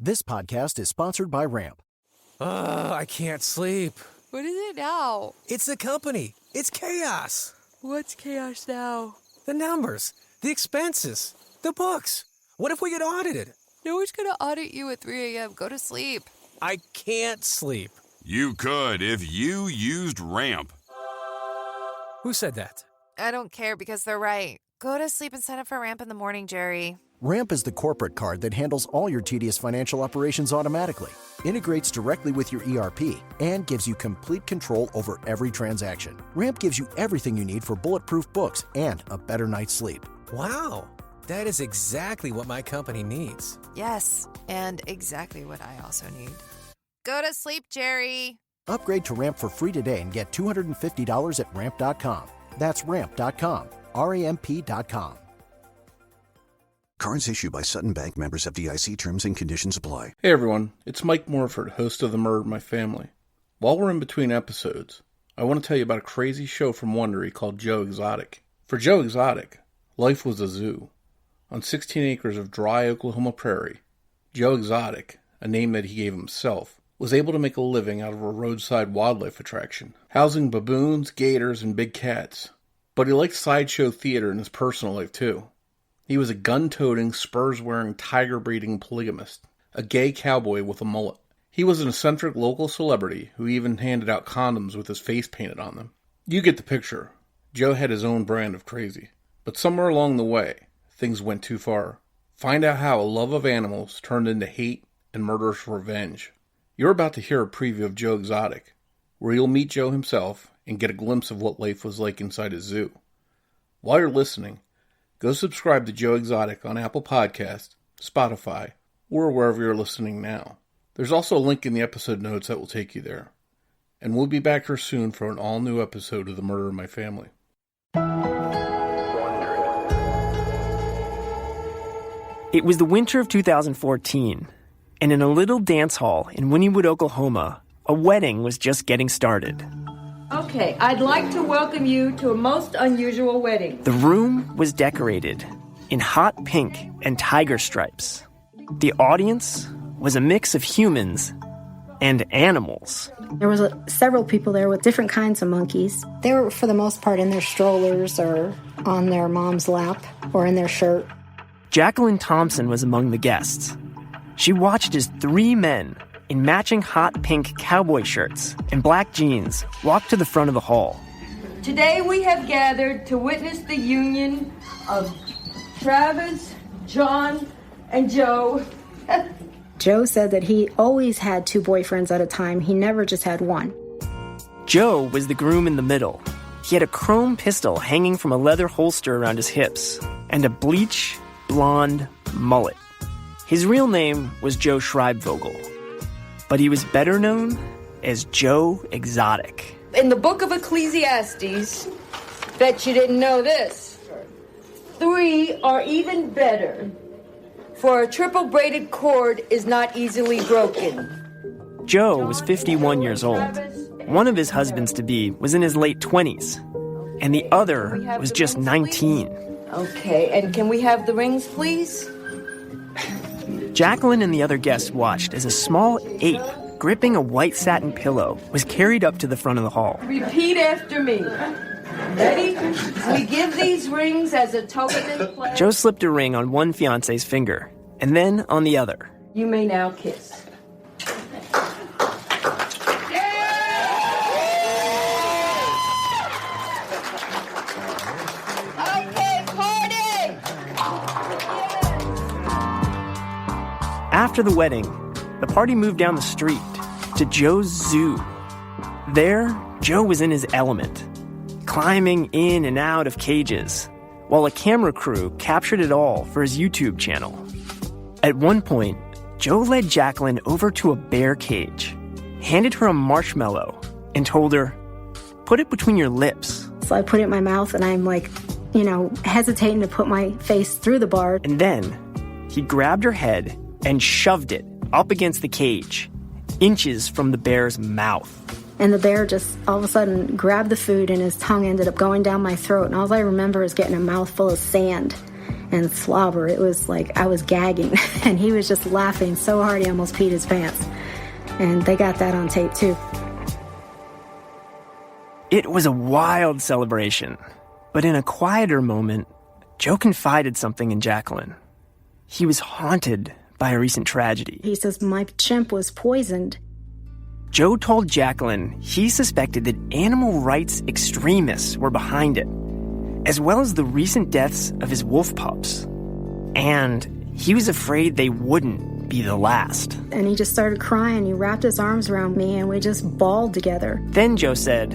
This podcast is sponsored by Ramp. I can't sleep. What is it now? It's the company. It's chaos. What's chaos now? The numbers, the expenses, the books. What if we get audited? No one's gonna audit you at 3 a.m. Go to sleep. I can't sleep. You could if you used Ramp. Who said that? I don't care because they're right. Go to sleep and sign up for Ramp in the morning, Jerry. Ramp is the corporate card that handles all your tedious financial operations automatically, integrates directly with your ERP, and gives you complete control over every transaction. Ramp gives you everything you need for bulletproof books and a better night's sleep. Wow, that is exactly what my company needs. Yes, and exactly what I also need. Go to sleep, Jerry. Upgrade to Ramp for free today and get $250 at ramp.com. That's ramp.com. ramp.com. Cards issued by Sutton Bank, members FDIC. Terms and conditions apply. Hey everyone, it's Mike Morford, host of The Murder in My Family. While we're in between episodes, I want to tell you about a crazy show from Wondery called Joe Exotic. For Joe Exotic, life was a zoo. On 16 acres of dry Oklahoma prairie, Joe Exotic, a name that he gave himself, was able to make a living out of a roadside wildlife attraction, housing baboons, gators, and big cats. But he liked sideshow theater in his personal life too. He was a gun-toting, spurs-wearing, tiger-breeding polygamist, a gay cowboy with a mullet. He was an eccentric local celebrity who even handed out condoms with his face painted on them. You get the picture. Joe had his own brand of crazy. But somewhere along the way, things went too far. Find out how a love of animals turned into hate and murderous revenge. You're about to hear a preview of Joe Exotic, where you'll meet Joe himself and get a glimpse of what life was like inside a zoo. While you're listening, go subscribe to Joe Exotic on Apple Podcasts, Spotify, or wherever you're listening now. There's also a link in the episode notes that will take you there. And we'll be back here soon for an all-new episode of The Murder in My Family. It was the winter of 2014, and in a little dance hall in Wynnewood, Oklahoma, a wedding was just getting started. Okay, I'd like to welcome you to a most unusual wedding. The room was decorated in hot pink and tiger stripes. The audience was a mix of humans and animals. There was several people there with different kinds of monkeys. They were, for the most part, in their strollers or on their mom's lap or in their shirt. Jacqueline Thompson was among the guests. She watched as 3 men in matching hot pink cowboy shirts and black jeans walked to the front of the hall. Today we have gathered to witness the union of Travis, John, and Joe. Joe said that he always had 2 boyfriends at a time. He never just had one. Joe was the groom in the middle. He had a chrome pistol hanging from a leather holster around his hips and a bleach blonde mullet. His real name was Joe Schreibvogel, but he was better known as Joe Exotic. In the book of Ecclesiastes, bet you didn't know this, 3 are even better, for a triple braided cord is not easily broken. Joe was 51 years old. One of his husbands-to-be was in his late 20s, and the other was just 19. Okay, and can we have the rings, please? Jacqueline and the other guests watched as a small ape gripping a white satin pillow was carried up to the front of the hall. Repeat after me. Ready? We give these rings as a token of pledge. Joe slipped a ring on one fiancé's finger, and then on the other. You may now kiss. After the wedding, the party moved down the street to Joe's zoo. There, Joe was in his element, climbing in and out of cages, while a camera crew captured it all for his YouTube channel. At one point, Joe led Jacqueline over to a bear cage, handed her a marshmallow, and told her, "Put it between your lips." So I put it in my mouth and I'm like, hesitating to put my face through the bar. And then he grabbed her head and shoved it up against the cage, inches from the bear's mouth. And the bear just all of a sudden grabbed the food and his tongue ended up going down my throat. And all I remember is getting a mouthful of sand. and slobber. It was like I was gagging, and he was just laughing so hard he almost peed his pants. And they got that on tape, too. It was a wild celebration. But in a quieter moment, Joe confided something in Jacqueline. He was haunted by a recent tragedy. He says, my chimp was poisoned. Joe told Jacqueline he suspected that animal rights extremists were behind it, as well as the recent deaths of his wolf pups. And he was afraid they wouldn't be the last. And he just started crying. He wrapped his arms around me, and we just bawled together. Then Joe said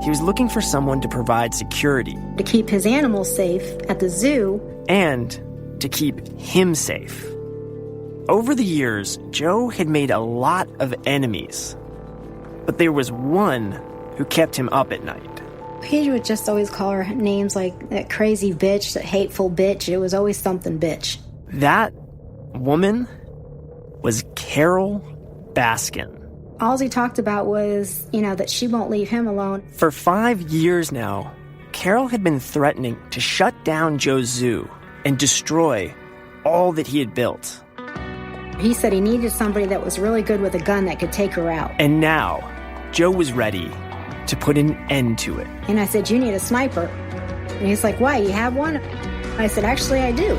he was looking for someone to provide security. To keep his animals safe at the zoo. And to keep him safe. Over the years, Joe had made a lot of enemies. But there was one who kept him up at night. He would just always call her names like that crazy bitch, that hateful bitch. It was always something bitch. That woman was Carol Baskin. All he talked about was, that she won't leave him alone. For 5 years now, Carol had been threatening to shut down Joe's zoo and destroy all that he had built. He said he needed somebody that was really good with a gun that could take her out. And now, Joe was ready to put an end to it. And I said, you need a sniper. And he's like, why, you have one? I said, actually, I do.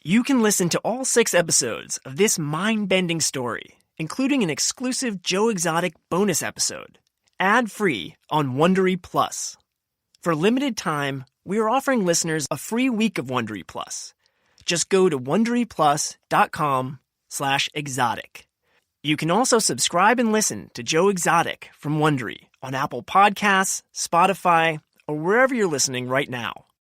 You can listen to all 6 episodes of this mind-bending story, including an exclusive Joe Exotic bonus episode, ad-free on Wondery Plus. For a limited time, we are offering listeners a free week of Wondery Plus. Just go to WonderyPlus.com/exotic. You can also subscribe and listen to Joe Exotic from Wondery on Apple Podcasts, Spotify, or wherever you're listening right now.